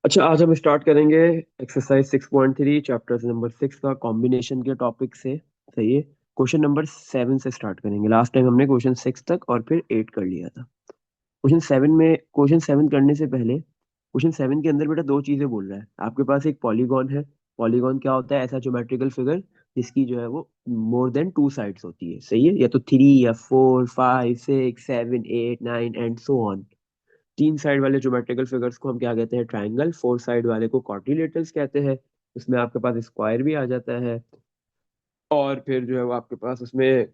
अच्छा, आज हम स्टार्ट करेंगे एक्सरसाइज 6.3 चैप्टर नंबर 6 का कॉम्बिनेशन के टॉपिक से। सही है। क्वेश्चन नंबर 7 से स्टार्ट करेंगे। लास्ट टाइम हमने क्वेश्चन 6 तक और फिर 8 कर लिया था। क्वेश्चन 7 करने से पहले क्वेश्चन 7 के अंदर बेटा दो चीजें बोल रहा है। आपके पास एक पॉलीगॉन है। पॉलीगॉन क्या होता है? ऐसा ज्योमेट्रिकल फिगर जिसकी जो है वो मोर देन टू साइड्स होती है। सही है, या तो 3 या 4 5 6 7 8 9 एंड सो ऑन। तीन साइड वाले ज्योमेट्रिकल फिगर्स को हम क्या कहते हैं? ट्राइंगल। फोर साइड वाले को क्वाड्रिलेटरल्स कहते हैं। उसमें आपके पास स्क्वायर भी आ जाता है। और फिर जो है वो आपके पास उसमें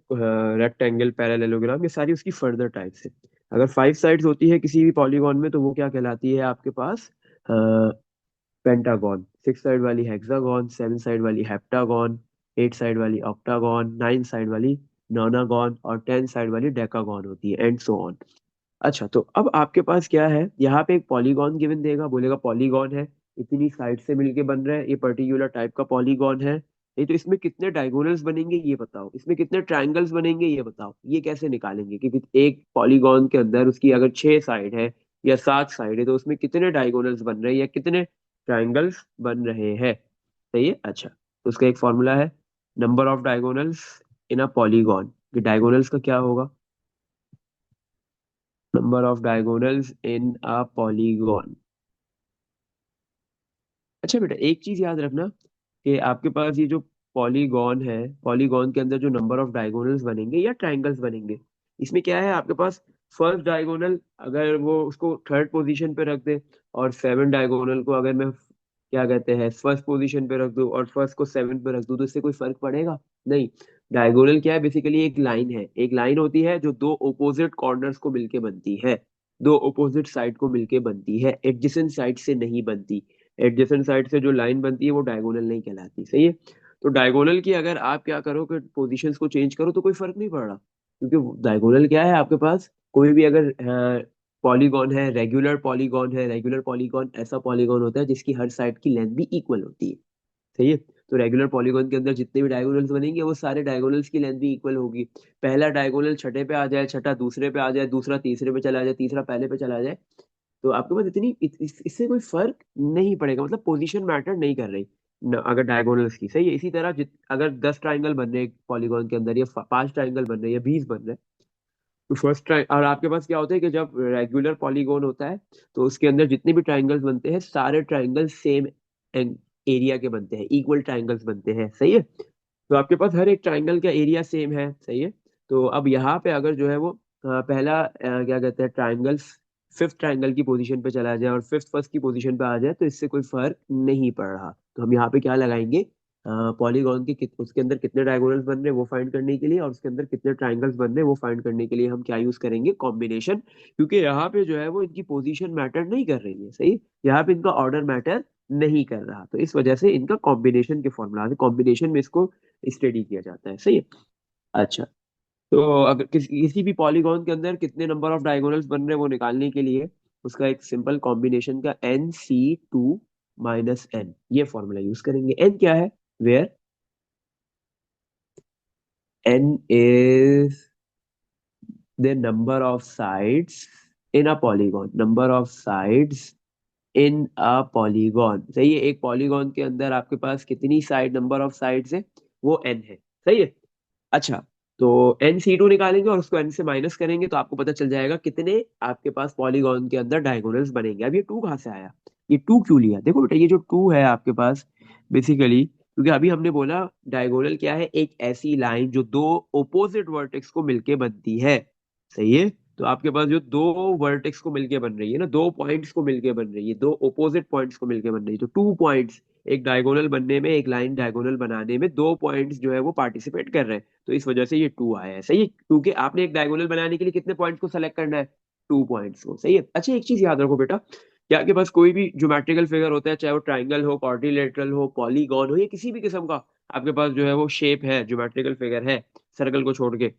रेक्टेंगल, पैरेललोग्राम, ये सारी उसकी फर्दर टाइप्स है। अगर फाइव साइड्स होती है किसी भी पॉलीगॉन में तो वो क्या कहलाती है आपके पास? पेंटागन। सिक्स साइड वाली हेक्सागन, सेवन साइड वाली हेप्टागन, एट साइड वाली ऑक्टागन, नाइन साइड वाली नोनागन और टेन साइड वाली डेकागन होती है, एंड सो ऑन। अच्छा, तो अब आपके पास क्या है? यहाँ पे एक पॉलीगॉन गिवन देगा, बोलेगा पॉलीगॉन है, इतनी साइड से मिलके बन रहा है, ये पर्टिकुलर टाइप का पॉलीगॉन है। नहीं तो इसमें कितने डायगोनल्स बनेंगे ये बताओ, इसमें कितने ट्रायंगल्स बनेंगे ये बताओ। ये कैसे निकालेंगे? क्योंकि एक पॉलीगॉन के अंदर उसकी अगर छह साइड है या सात साइड है तो उसमें कितने डायगोनल्स बन रहे हैं या कितने ट्रायंगल्स बन रहे हैं। सही है। अच्छा, तो उसका एक फॉर्मूला है, number of diagonals in a polygon. Diagonals का क्या होगा? Number of diagonals in a polygon. अच्छा बेटा, एक चीज याद रखना कि आपके पास ये जो पॉलीगॉन है, पॉलीगॉन के अंदर जो नंबर ऑफ डायगोनल्स बनेंगे या ट्रायंगल्स बनेंगे, इसमें क्या है आपके पास? फर्स्ट डायगोनल अगर वो उसको थर्ड पोजीशन पे रख दे और सेवन डायगोनल को अगर मैं क्या कहते हैं फर्स्ट पोजीशन पे रख दूं और फर्स्ट को सेवन पे रख दूं तो इससे कोई फर्क पड़ेगा? नहीं। डायगोनल क्या है? बेसिकली एक लाइन है। एक लाइन होती है जो दो ओपोजिट कॉर्नर्स को मिलके बनती है, दो ओपोजिट साइड को मिलके बनती है, एडजेसेंट साइड से नहीं बनती। एडजेसेंट साइड से जो लाइन बनती है वो डायगोनल नहीं कहलाती। सही है। तो डायगोनल की अगर आप क्या करो कि पोजीशंस को चेंज करो तो कोई फर्क नहीं पड़ रहा, क्योंकि डायगोनल क्या है आपके पास? कोई भी अगर पॉलीगॉन है, रेगुलर पॉलीगॉन है, रेगुलर पॉलीगॉन ऐसा पॉलीगॉन होता है जिसकी हर साइड की लेंथ भी इक्वल होती है। सही है। तो रेगुलर पॉलीगॉन के अंदर जितने भी डायगोनल्स बनेंगे वो सारे डायगोनल्स की लेंथ भी इक्वल होगी। पहला डायगोनल छठे पे आ जाए, छठा दूसरे पे आ जाए, दूसरा तीसरे पे चला जाए, तीसरा पहले पे चला जाए, तो आपके पास इससे कोई फर्क नहीं पड़ेगा। मतलब पोजीशन मैटर नहीं कर रही अगर डायगोनल्स की। सही है। इसी तरह अगर 10 ट्राइंगल बन रहे हैं पॉलीगॉन के अंदर या पांच ट्राइंगल बन रहे हैं या 20 बन रहे हैं, तो फर्स्ट ट्राइ और आपके पास क्या होता है कि जब रेगुलर पॉलीगॉन होता है तो उसके अंदर जितने भी ट्राइंगल्स बनते हैं सारे ट्राइंगल सेम एरिया के बनते हैं, इक्वल ट्राइंगल्स बनते हैं। सही है। तो आपके पास हर एक ट्राइंगल का एरिया सेम है। सही है। तो अब यहाँ पे अगर जो है वो पहला क्या कहते हैं ट्राइंगल फिफ्थ ट्राइंगल की पोजीशन पे चला जाए और फिफ्थ फर्स्ट की पोजीशन पे आ जाए तो इससे कोई फर्क नहीं पड़ रहा। तो हम यहाँ पे क्या लगाएंगे? पॉलीगॉन के उसके अंदर कितने डायगोनल्स बन रहे हैं वो फाइंड करने के लिए और उसके अंदर कितने ट्राइंगल्स बन रहे हैं वो फाइंड करने के लिए हम क्या यूज करेंगे? कॉम्बिनेशन। क्योंकि यहाँ पे जो है वो इनकी पोजीशन मैटर नहीं कर रही है। सही। यहाँ पे इनका ऑर्डर मैटर नहीं कर रहा, तो इस वजह से इनका कॉम्बिनेशन के फॉर्मूला है, कॉम्बिनेशन में इसको स्टडी किया जाता है। सही है। अच्छा, तो अगर किसी भी पॉलीगॉन के अंदर कितने नंबर ऑफ डायगोनल्स बन रहे हैं वो निकालने के लिए उसका एक सिंपल कॉम्बिनेशन का NC2 - N ये फॉर्मूला यूज करेंगे। N क्या है? Where N is the number of sides in a polygon, number of sides in a polygon. सही है। एक पॉलीगॉन के अंदर आपके पास कितनी साइड, नंबर ऑफ साइड्स है वो n है। सही है। अच्छा, तो NC2 निकालेंगे और उसको n से माइनस करेंगे तो आपको पता चल जाएगा कितने आपके पास पॉलीगॉन के अंदर डायगोनल्स बनेंगे। अब ये टू कहाँ से आया? ये टू क्यों लिया? देखो बेटा, ये जो टू है आपके पास बेसिकली, क्योंकि अभी हमने बोला डायगोनल क्या है? एक ऐसी लाइन जो दो ओपोजिट वर्टेक्स को मिलके बनती है। सही है। तो आपके पास जो दो वर्टेक्स को मिलके बन रही है ना, दो पॉइंट्स को मिलके बन रही है, दो ओपोजिट पॉइंट्स को मिलके बन रही है, तो टू पॉइंट्स एक डायगोनल बनने में, एक लाइन डायगोनल बनाने में दो पॉइंट्स जो है वो पार्टिसिपेट कर रहे हैं, तो इस वजह से ये टू आया है। सही है। क्योंकि आपने एक डायगोनल बनाने के लिए कितने पॉइंट्स को सेलेक्ट करना है? टू पॉइंट्स को। सही है। अच्छा, एक चीज याद रखो बेटा, क्या आपके पास कोई भी ज्योमेट्रिकल फिगर होता है, चाहे वो ट्राइंगल हो, क्वाड्रिलेटरल हो, पॉलीगॉन हो, या किसी भी किस्म का आपके पास जो है वो शेप है, ज्योमेट्रिकल फिगर है, सर्कल को छोड़ के,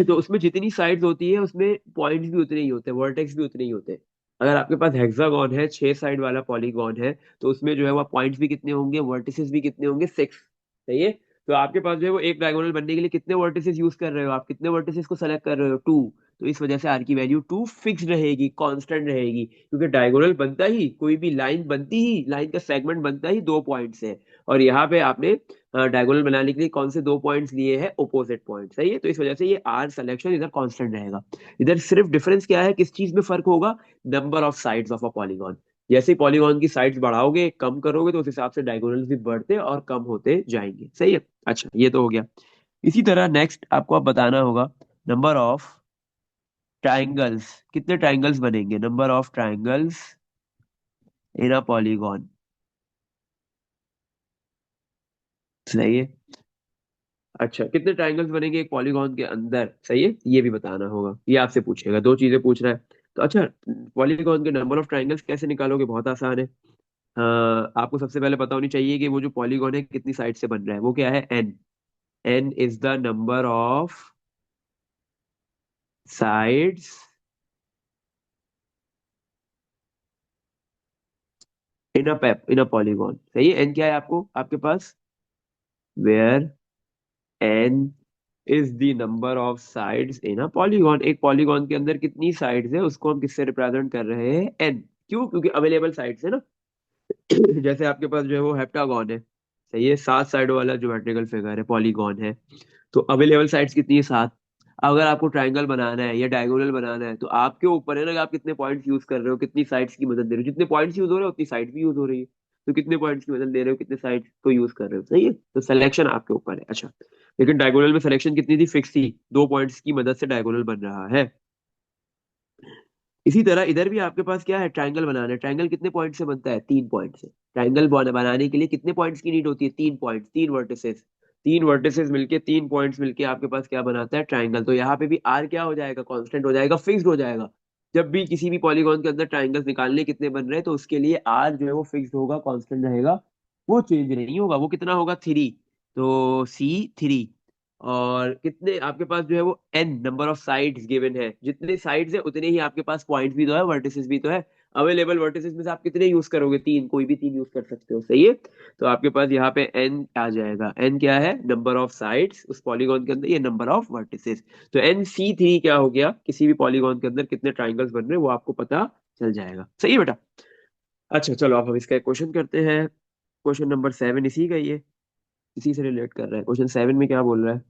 तो उसमें जितनी साइड्स होती है उसमें पॉइंट्स भी उतने ही होते हैं, वर्टेक्स भी उतने ही होते हैं। अगर आपके पास हेक्सागोन है, छह साइड वाला पॉलीगॉन है, तो उसमें जो है वो पॉइंट्स भी कितने होंगे, वर्टिसेस भी कितने होंगे? सिक्स। सही है। तो आपके पास जो है वो एक डायगोनल बनने के लिए कितने वर्टिसेस यूज कर रहे हो आप? कितने वर्टिसेस को सेलेक्ट कर रहे हो? टू। तो इस वजह से आर की वैल्यू 2 फिक्स रहेगी, कांस्टेंट रहेगी, क्योंकि डायगोनल बनता ही, कोई भी लाइन बनती ही, लाइन का सेगमेंट बनता ही 2 पॉइंट से है। और यहाँ पे आपने डायगोनल बनाने के लिए कौन से 2 पॉइंट्स लिए हैं? ओपोजिट पॉइंट, सही है। तो इस वजह से ये आर सिलेक्शन इधर कांस्टेंट रहेगा। इधर सिर्फ डिफरेंस क्या है, किस चीज में फर्क होगा? Number of sides of a polygon. जैसे ही पॉलीगॉन की साइड्स बढ़ाओगे, कम करोगे, तो उस हिसाब से डायगोनल्स भी बढ़ते और कम होते जाएंगे, सही है। अच्छा, ये तो हो गया। इसी तरह नेक्स्ट आपको अब बताना होगा नंबर ऑफ ट्राइंगल्स, कितने ट्राइंगल्स बनेंगे, number of triangles in a polygon, सही है। अच्छा, कितने ट्राइंगल्स बनेंगे एक पॉलीगॉन के अंदर, सही है, ये भी बताना होगा। ये आपसे पूछेगा, दो चीजें पूछ रहा है। तो अच्छा, पॉलीगॉन के नंबर ऑफ ट्राइंगल्स कैसे निकालोगे? बहुत आसान है। आपको सबसे पहले पता होनी चाहिए कि वो जो पॉलीगॉन है कितनी साइड से बन रहा है, वो क्या है? N. N is the number of sides in a polygon, सही है। एन क्या है आपको, आपके पास? Where N is the number of sides in a polygon. एक पॉलीगॉन के अंदर कितनी साइड्स है, उसको हम किससे रिप्रेजेंट कर रहे हैं? एन। क्यों? क्योंकि अवेलेबल साइड्स है ना। जैसे आपके पास जो है वो हेप्टागोन है, सही है, 7 साइडों वाला ज्योमेट्रिकल फिगर है, पॉलीगॉन है। तो अवेलेबल साइड्स कितनी है? 7। अगर आपको ट्राइंगल बनाना है या डायगोनल बनाना है, तो आपके ऊपर है ना कि आप कितने पॉइंट्स यूज कर रहे हो, कितनी साइड्स की मदद दे रहे हो। जितने पॉइंट्स यूज हो रहे हो उतनी साइड भी यूज हो रही है। तो कितने पॉइंट्स की मदद ले रहे हो, कितने साइड्स को यूज कर रहे हो, सही है। तो सिलेक्शन आपके ऊपर है। अच्छा, लेकिन डायगोनल में सिलेक्शन कितनी थी? फिक्स थी, 2 पॉइंट्स की मदद से डायगोनल बन रहा है। इसी तरह इधर भी आपके पास क्या है? ट्रायंगल बनाना है। ट्रायंगल कितने पॉइंट से बनता है? 3 पॉइंट से। ट्रायंगल बनाने के लिए कितने पॉइंट्स की नीड होती है? 3 पॉइंट, 3 वर्टिसेस। 3 वर्टिसेस मिलके, 3 पॉइंट्स मिलके आपके पास क्या बनाता है? ट्रायंगल। तो यहाँ पे भी आर क्या हो जाएगा? कांस्टेंट हो जाएगा, फिक्स्ड हो जाएगा। जब भी किसी भी पॉलीगॉन के अंदर ट्रायंगल्स निकालने कितने बन रहे हैं, तो उसके लिए आर जो है वो फिक्स्ड होगा, कांस्टेंट रहेगा, वो चेंज नहीं होगा। वो कितना होगा? 3। तो C3। और कितने आपके पास जो है वो n number of sides given है, जितने साइड्स है उतने ही आपके पास पॉइंट्स भी तो है, वर्टिसेस भी तो है। अवेलेबल वर्टिसेस में से आप कितने यूज करोगे? 3, कोई भी 3 यूज कर सकते हो, सही है। तो आपके पास यहाँ पे एन आ जाएगा। एन क्या है? नंबर ऑफ साइड्स उस पॉलीगॉन के अंदर, ये नंबर ऑफ वर्टिसेस। तो NC3 क्या हो गया? किसी भी पॉलीगॉन के अंदर कितने ट्राइंगल्स बन रहे हैं वो आपको पता चल जाएगा, सही है बेटा। अच्छा चलो, अब हम इसका एक क्वेश्चन करते हैं। क्वेश्चन नंबर 7 इसी का ही है, इसी से रिलेट कर रहा है। क्वेश्चन 7 में क्या बोल रहा है?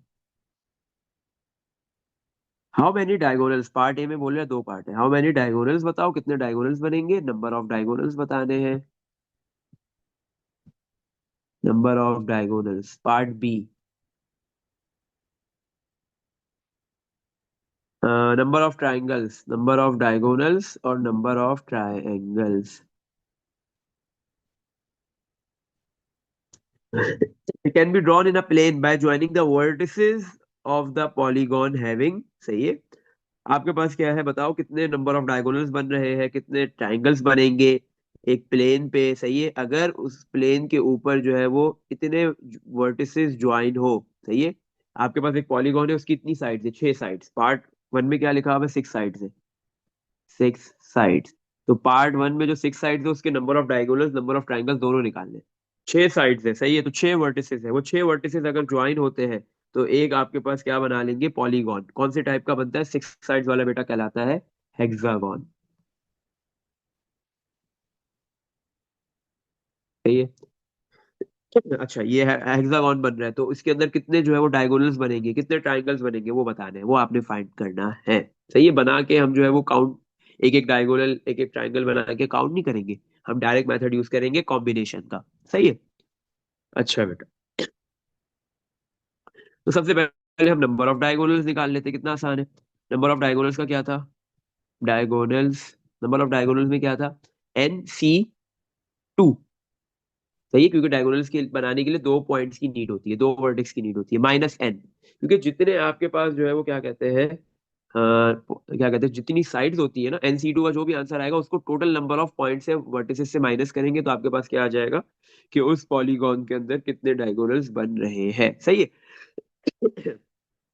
How many diagonals, part A में बोल रहे हैं, 2 पार्ट है। हाउ मेनी डायगोनल्स बताओ, कितने डायगोनल्स बनेंगे, नंबर ऑफ डायगोनल्स बताने हैं। Number of diagonals, part B. Number of triangles, number of diagonals और number of triangles. It can be drawn in a plane by joining the vertices of the polygon having, सही है। आपके पास क्या है बताओ, कितने नंबर ऑफ डायगोनल्स बन रहे हैं, कितने ट्राइंगल्स बनेंगे एक प्लेन पे, सही है, अगर उस प्लेन के ऊपर जो है वो इतने वर्टिसेस ज्वाइन हो, सही है। आपके पास एक पॉलीगॉन है, उसकी इतनी साइड्स है, 6 साइड्स। पार्ट वन में क्या लिखा हुआ है? 6 साइड्स है, 6 साइड्स। तो पार्ट वन में जो 6 साइड्स है उसके number of diagonals, number of triangles दोनों निकालने। 6 साइड्स है, सही है। तो 6 वर्टिसेस है, वो 6 वर्टिसेस अगर ज्वाइन होते हैं तो एक आपके पास क्या बना लेंगे? पॉलीगॉन। कौन से टाइप का बनता है? 6 साइड्स वाला बेटा कहलाता है हेक्सागॉन, सही है। अच्छा, ये है हेक्सागोन बन रहा है, तो इसके अंदर कितने जो है वो डायगोनल्स बनेंगे, कितने ट्राइंगल्स बनेंगे, वो बताने हैं, वो आपने फाइंड करना है। सही है, बना के हम जो है वो काउंट, एक एक डायगोनल एक एक ट्राइंगल बना के काउंट नहीं करेंगे, हम डायरेक्ट मेथड यूज करेंगे कॉम्बिनेशन का, सही है। अच्छा बेटा, तो सबसे पहले हम नंबर ऑफ डायगोनल्स निकाल लेते हैं, कितना आसान है। नंबर ऑफ डायगोनल्स का क्या था? डायगोनल्स, नंबर ऑफ डायगोनल्स में क्या था? NC2, सही है, क्योंकि डायगोनल्स के बनाने के लिए 2 पॉइंट्स की नीड होती है, 2 वर्टेक्स की नीड होती है, -n। क्योंकि जितने आपके पास जो है वो क्या कहते हैं, क्या कहते हैं, जितनी साइड्स होती है ना, NC2 का जो भी आंसर आएगा उसको टोटल नंबर ऑफ पॉइंट से वर्टिसेस से माइनस करेंगे, तो आपके पास क्या आ जाएगा कि उस पॉलीगॉन के अंदर कितने डायगोनल्स बन रहे हैं, सही है।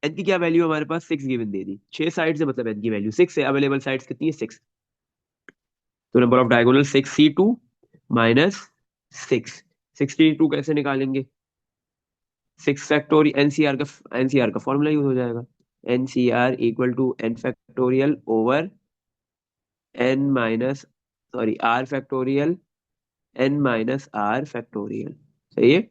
एन की क्या वैल्यू हमारे पास? 6 गिवन दे दी, 6 साइड से मतलब एन की वैल्यू 6 है, अवेलेबल साइड्स कितनी है? 6। तो नंबर ऑफ डायगोनल 6C2 -6, 62 कैसे निकालेंगे? 6 फैक्टोरियल, एनसीआर का फॉर्मूला यूज हो जाएगा। NCR equal to n factorial over n minus sorry r factorial n minus r factorial. सही है।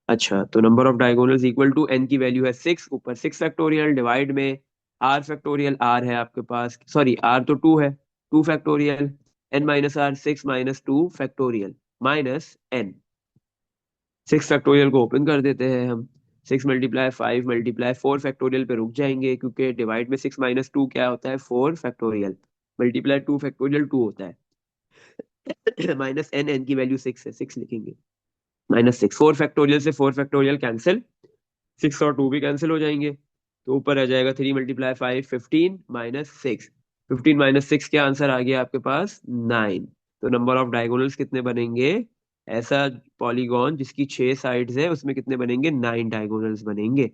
अच्छा, तो number of diagonals equal to n की वैल्यू है 6, ऊपर 6 फैक्टोरियल डिवाइड में आर फैक्टोरियल, आर है आपके पास, सॉरी आर तो 2 है, 2 factorial n minus r 6 minus 2 factorial minus n. 6 factorial को ओपन कर देते हैं हम। 6 मल्टीप्लाई 5 मल्टीप्लाई 4 फैक्टोरियल पे रुक जाएंगे, क्योंकि डिवाइड में 6 माइनस 2 क्या होता है, 4 फैक्टोरियल, मल्टीप्लाई 2 फैक्टोरियल 2 होता है माइनस एन, एन की वैल्यू 6 है, 6 लिखेंगे, माइनस 6। 4 फैक्टोरियल से 4 फैक्टोरियल कैंसिल, 6 और 2 भी कैंसिल हो जाएंगे, तो ऊपर आ जाएगा 3 मल्टीप्लाई 5 15 माइनस 6। 15 माइनस 6 क्या आंसर आ गया आपके पास, 9। तो नंबर ऑफ डायगोनल्स कितने बनेंगे, ऐसा पॉलीगॉन जिसकी 6 साइड्स है उसमें कितने बनेंगे, 9 डायगोनल्स बनेंगे।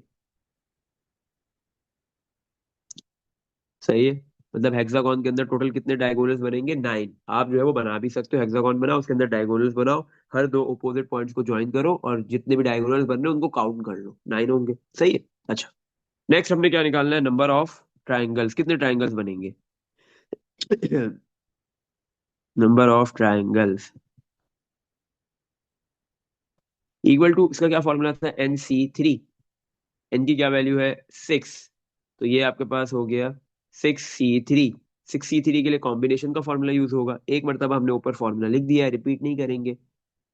सही है। मतलब हेक्सागोन के अंदर टोटल कितने डायगोनल्स बनेंगे, 9। आप जो है वो बना भी सकते हो, हेक्सागोन बनाओ उसके अंदर डायगोनल्स बनाओ, हर दो अपोजिट पॉइंट्स को ज्वाइन करो और जितने भी डायगोनल्स बन रहे हैं उनको काउंट कर लो, 9 होंगे। सही है। अच्छा, नेक्स्ट हमने क्या निकालना है, नंबर ऑफ ट्राइंगल्स, कितने ट्राइंगल्स बनेंगे number of triangles equal to, इसका क्या फॉर्मूला था, NC3। एन की क्या वैल्यू है, 6, तो ये आपके पास हो गया 6C3। 6C3 के लिए कॉम्बिनेशन का फॉर्मूला यूज होगा, एक मरतबा हमने ऊपर फॉर्मूला लिख दिया है, रिपीट नहीं करेंगे।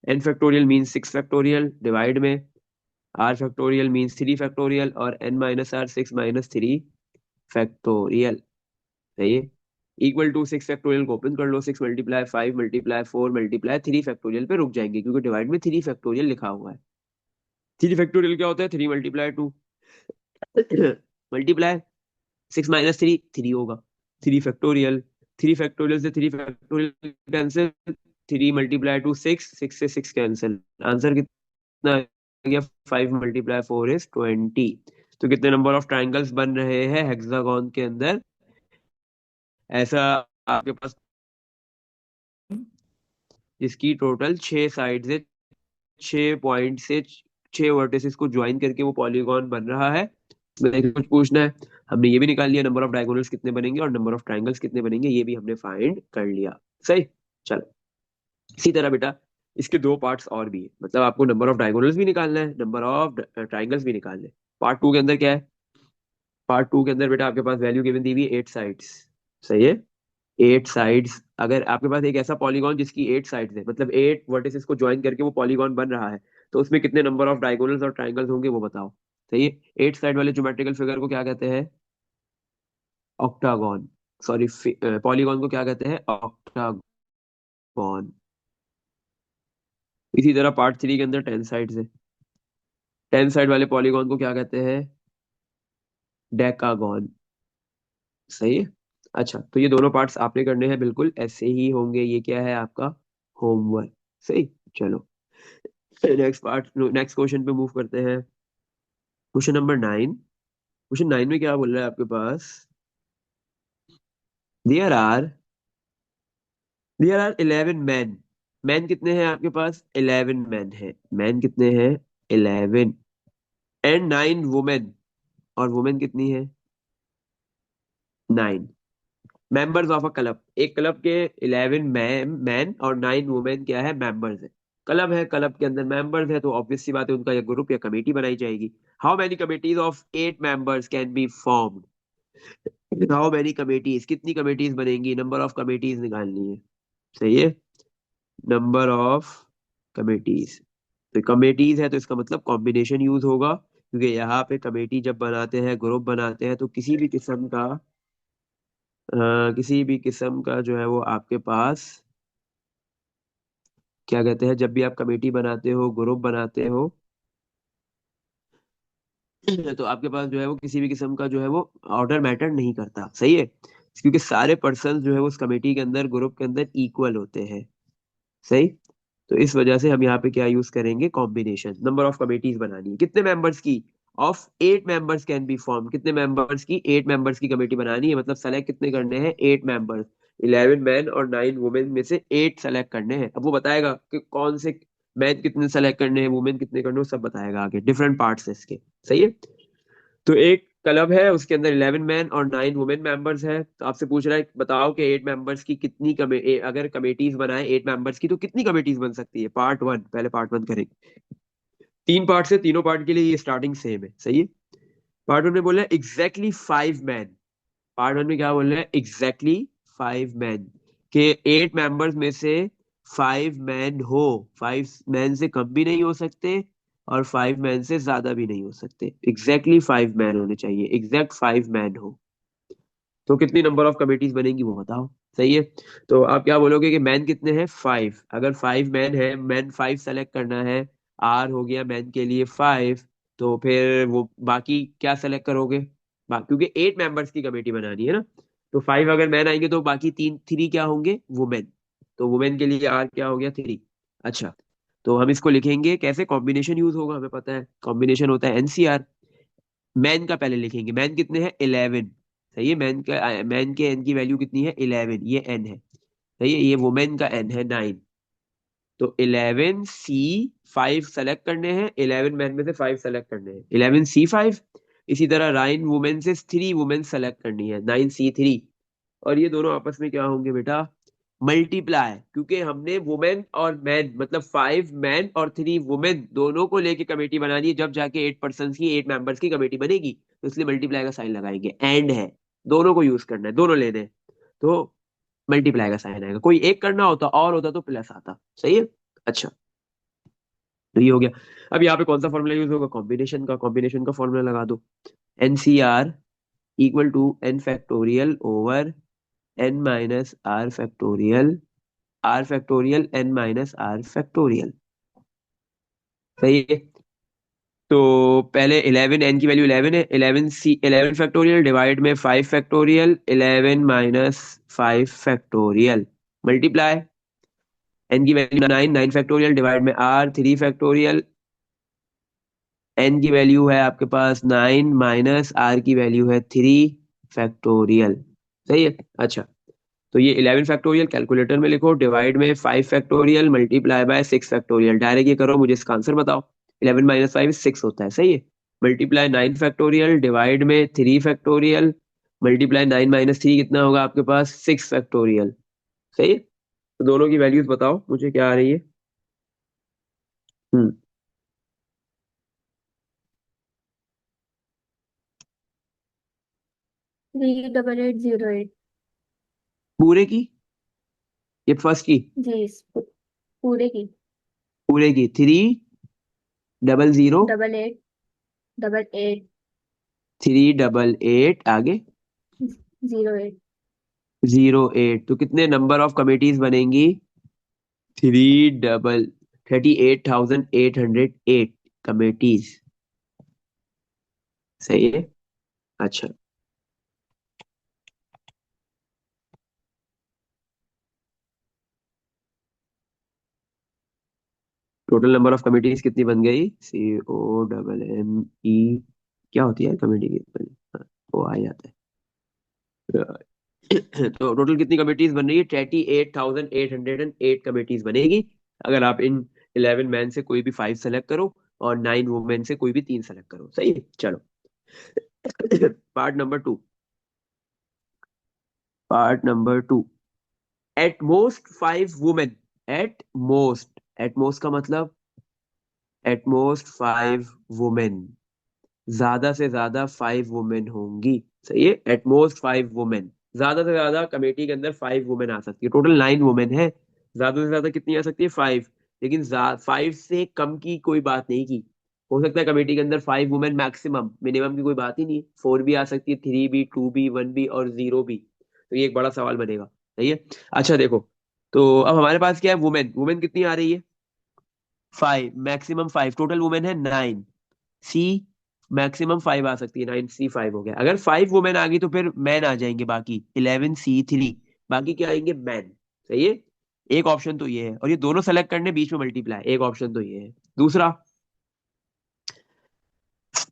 N factorial means 6 factorial divide में आर फैक्टोरियल मीन्स 3 फैक्टोरियल और n minus r 6 minus 3 factorial. सही है। इक्वल टू 6 फैक्टोरियल को ओपन कर लो, 6 मल्टीप्लाई 5 मल्टीप्लाई 4 मल्टीप्लाई 3 फैक्टोरियल पे रुक जाएंगे, क्योंकि डिवाइड में 3 फैक्टोरियल लिखा हुआ है। 3 फैक्टोरियल क्या होता है, 3 मल्टीप्लाई 2 मल्टीप्लाई 6 माइनस 3 3 होगा, 3 फैक्टोरियल, 3 फैक्टोरियल से 3 फैक्टोरियल कैंसिल, 3 मल्टीप्लाई 2 6, 6 से 6 कैंसिल, आंसर कितना आ गया, 5 मल्टीप्लाई 4 इज 20। तो कितने नंबर ऑफ ट्राइंगल्स बन रहे हैं हेक्सागोन के अंदर, ऐसा आपके पास जिसकी टोटल 6 साइड से 6 पॉइंट से 6 वर्टिसेस को ज्वाइन करके वो पॉलीगॉन बन रहा है। मेरे को कुछ पूछना है, हमने ये भी निकाल लिया नंबर ऑफ डायगोनल्स कितने बनेंगे और नंबर ऑफ ट्राइंगल्स कितने बनेंगे, ये भी हमने फाइंड कर लिया। सही। चलो, इसी तरह बेटा इसके दो पार्ट्स और भी है, मतलब आपको नंबर ऑफ डायगोनल्स भी निकालना है, नंबर ऑफ ट्राइंगल्स भी निकालना है। पार्ट 2 के अंदर क्या है, पार्ट 2 के अंदर बेटा आपके पास वैल्यू गिवन दी हुई 8 साइड्स। सही है। 8 साइड्स, अगर आपके पास एक ऐसा पॉलीगॉन जिसकी 8 साइड्स है, मतलब 8 वर्टिसेस को ज्वाइन करके वो पॉलीगॉन बन रहा है, तो उसमें कितने नंबर ऑफ डायगोनल्स और ट्राइंगल्स होंगे वो बताओ। सही है। 8 साइड वाले ज्योमेट्रिकल फिगर को क्या कहते हैं, ऑक्टागन, सॉरी पॉलीगॉन को क्या कहते हैं, ऑक्टागन। इसी तरह पार्ट 3 के अंदर 10 साइड्स है, 10 साइड वाले पॉलीगॉन को क्या कहते हैं, डेकागन। सही है। अच्छा, तो ये दोनों पार्ट्स आपने करने हैं, बिल्कुल ऐसे ही होंगे, ये क्या है आपका होमवर्क। सही। चलो, नेक्स्ट पार्ट, नेक्स्ट क्वेश्चन पे मूव करते हैं। Question number 9। क्वेश्चन 9 में क्या बोल रहा है आपके पास, there are there are 11 man. Man कितने हैं आपके पास, 11 मैन है, मैन कितने हैं, 11, एंड 9 वुमेन, और वुमेन कितनी है, 9 मेंबर्स ऑफ अ क्लब। एक क्लब के 11 मैन और 9 वुमेन क्या है, मेंबर्स है। क्लब है, क्लब के अंदर मेंबर्स है, तो ऑब्वियस सी बात है उनका एक ग्रुप या कमेटी बनाई जाएगी। How many committees of 8 members can be formed, how many committees, कितनी कमेटीज बनेंगी, नंबर ऑफ कमेटीज निकालनी है। सही है। नंबर ऑफ कमेटीज, तो कमेटीज है तो इसका मतलब कॉम्बिनेशन यूज होगा, क्योंकि यहाँ पे कमेटी जब बनाते हैं, ग्रुप बनाते हैं, तो किसी भी किस्म का जो है वो आपके पास क्या कहते हैं, जब भी आप कमेटी बनाते हो, ग्रुप बनाते हो, तो आपके पास जो है वो किसी भी किस्म का जो है वो ऑर्डर मैटर नहीं करता। सही है। क्योंकि सारे पर्सन जो है वो उस कमेटी के अंदर, ग्रुप के अंदर इक्वल होते हैं। सही। तो इस वजह से हम यहाँ पे क्या यूज करेंगे, कॉम्बिनेशन। नंबर ऑफ कमेटीज बनानी है, कितने मेंबर्स की, of 8 members can be form, कितने मेंबर्स की, 8 मेंबर्स की कमेटी बनानी है, मतलब सेलेक्ट कितने करने हैं, 8 मेंबर्स, 11 मैन और 9 वुमेन में से 8 सेलेक्ट करने हैं। अब वो बताएगा कि कौन से मैन कितने सेलेक्ट करने हैं, वुमेन कितने करने हैं, वो सब बताएगा आगे, डिफरेंट पार्ट्स है इसके। सही है। तो एक क्लब है, उसके अंदर 11 मैन और 9 वुमेन मेंबर्स है। तो आपसे पूछ रहा है बताओ कि 8 मेंबर्स की कितनी अगर कमेटीज बनाए 8 मेंबर्स की तो कितनी कमेटीज बन सकती है। पार्ट 1, पहले पार्ट 1 करेंगे। 3 पार्ट से, तीनों पार्ट के लिए ये स्टार्टिंग सेम है, सही है। पार्ट 1 में बोला है एग्जैक्टली 5 मैन। पार्ट 1 में क्या बोल रहे हैं, एग्जैक्टली 5 मैन के 8 मेंबर्स में से 5 मैन हो। 5 मैन से कम भी नहीं हो सकते और 5 मैन से ज्यादा भी नहीं हो सकते। एग्जैक्टली 5 मैन होने चाहिए, एग्जैक्ट 5 मैन हो। तो कितनी नंबर ऑफ कमिटीज बनेंगी वो बताओ। सही है। तो आप क्या बोलोगे कि मैन कितने हैं, 5। अगर 5 मैन है, मैन 5 सेलेक्ट करना है। आर हो गया मैन के लिए 5। तो फिर वो बाकी क्या सेलेक्ट करोगे, क्योंकि 8 मेंबर्स की कमेटी बनानी है ना। तो 5 अगर मैन आएंगे तो बाकी 3 क्या होंगे, वुमेन। तो वुमेन के लिए आर क्या हो गया, 3। अच्छा। तो हम इसको लिखेंगे कैसे, कॉम्बिनेशन यूज होगा, हमें पता है कॉम्बिनेशन होता है एनसीआर। मैन का पहले लिखेंगे, मैन कितने हैं, 11। सही है। मैन के एन की वैल्यू कितनी है, 11, ये एन है। सही है। ये वुमेन का एन है, 9। तो 11 सी 5 सेलेक्ट करने हैं, 11 मैन में से 5 सेलेक्ट करने हैं, 11 C 5। इसी तरह 9 वुमेन से 3 वुमेन सेलेक्ट करनी है, 9 C 3। और ये दोनों आपस में क्या होंगे बेटा, मल्टीप्लाई, क्योंकि हमने वुमेन और मैन मतलब 5 मैन और 3 वुमेन दोनों को लेके कमेटी बनानी है, जब जाके 8 पर्सन की 8 मेंबर्स की कमेटी बनेगी। तो इसलिए मल्टीप्लाई का साइन लगाएंगे, एंड है, दोनों को यूज करना है, दोनों लेने हैं। तो मल्टीप्लाई का साइन आएगा, कोई एक करना होता और होता तो प्लस आता। सही है। अच्छा। तो ये हो गया। अब यहाँ पे कौन सा फॉर्मूला यूज होगा, कॉम्बिनेशन का फॉर्मूला लगा दो। NCR equal to n factorial over n minus r factorial, r factorial n minus r factorial. सही है। तो पहले 11 एन की वैल्यू 11 है, 11 फैक्टोरियल डिवाइड में 5 फैक्टोरियल, 11 - 5 फैक्टोरियल, मल्टीप्लाई। एन की वैल्यू 9 डिवाइड में आर 3 फैक्टोरियल। एन की वैल्यू है आपके पास 9 माइनस आर की वैल्यू है 3 फैक्टोरियल। सही है। अच्छा। तो ये 11 फैक्टोरियल कैलकुलेटर में लिखो, डिवाइड में 5 factorial, multiply by 6 factorial. Direct ये करो, मुझे इसका आंसर बताओ। 11 - 5 6 होता है, सही है। मल्टीप्लाई 9 फैक्टोरियल डिवाइड में 3 फैक्टोरियल, मल्टीप्लाई 9 - 3 कितना होगा आपके पास, 6 फैक्टोरियल। सही है। तो दोनों की वैल्यूज बताओ मुझे क्या आ रही है। हम्म। 38808। पूरे की, ये फर्स्ट की, जी पूरे की। पूरे की 300, 8888 388 आगे 08। 08। तो कितने नंबर ऑफ कमिटीज बनेंगी, 38,808 कमिटीज। सही है। अच्छा। टोटल नंबर ऑफ कमिटीज कितनी बन गई, COMME, क्या होती है कमेटी की spelling? हाँ, वो आ जाता है। तो टोटल कितनी कमिटीज बन रही है, 38,808 कमिटीज बनेगी। अगर आप इन 11 मैन से कोई भी 5 सेलेक्ट करो और 9 वुमेन से कोई भी 3 सेलेक्ट करो। सही है। चलो। Part number 2, part number 2। At most 5 women, at most का मतलब एट मोस्ट 5 वुमेन, ज्यादा से ज्यादा 5 वुमेन होंगी। सही है। एट मोस्ट 5 वुमेन, ज्यादा से ज्यादा कमेटी के अंदर 5 वुमेन आ सकती है। टोटल 9 वुमेन है, ज्यादा से ज्यादा कितनी आ सकती है, 5। लेकिन 5 से कम की कोई बात नहीं की। हो सकता है कमेटी के अंदर 5 वुमेन मैक्सिमम, मिनिमम की कोई बात ही नहीं है। 4 भी आ सकती है, 3 भी, 2 भी, 1 भी और 0 भी। तो ये एक बड़ा सवाल बनेगा। सही है। अच्छा देखो, तो अब हमारे पास क्या है, वुमेन, वुमेन कितनी आ रही है, 5, मैक्सिमम 5, टोटल वुमेन है 9। सी मैक्सिमम 5 आ सकती है, 9 C 5 हो गया। अगर 5 वुमेन आ गई तो फिर मैन आ जाएंगे बाकी, 11 C 3, बाकी क्या आएंगे, मैन। सही है। एक ऑप्शन तो ये है, और ये दोनों सेलेक्ट करने बीच में मल्टीप्लाई, एक ऑप्शन तो ये है। दूसरा,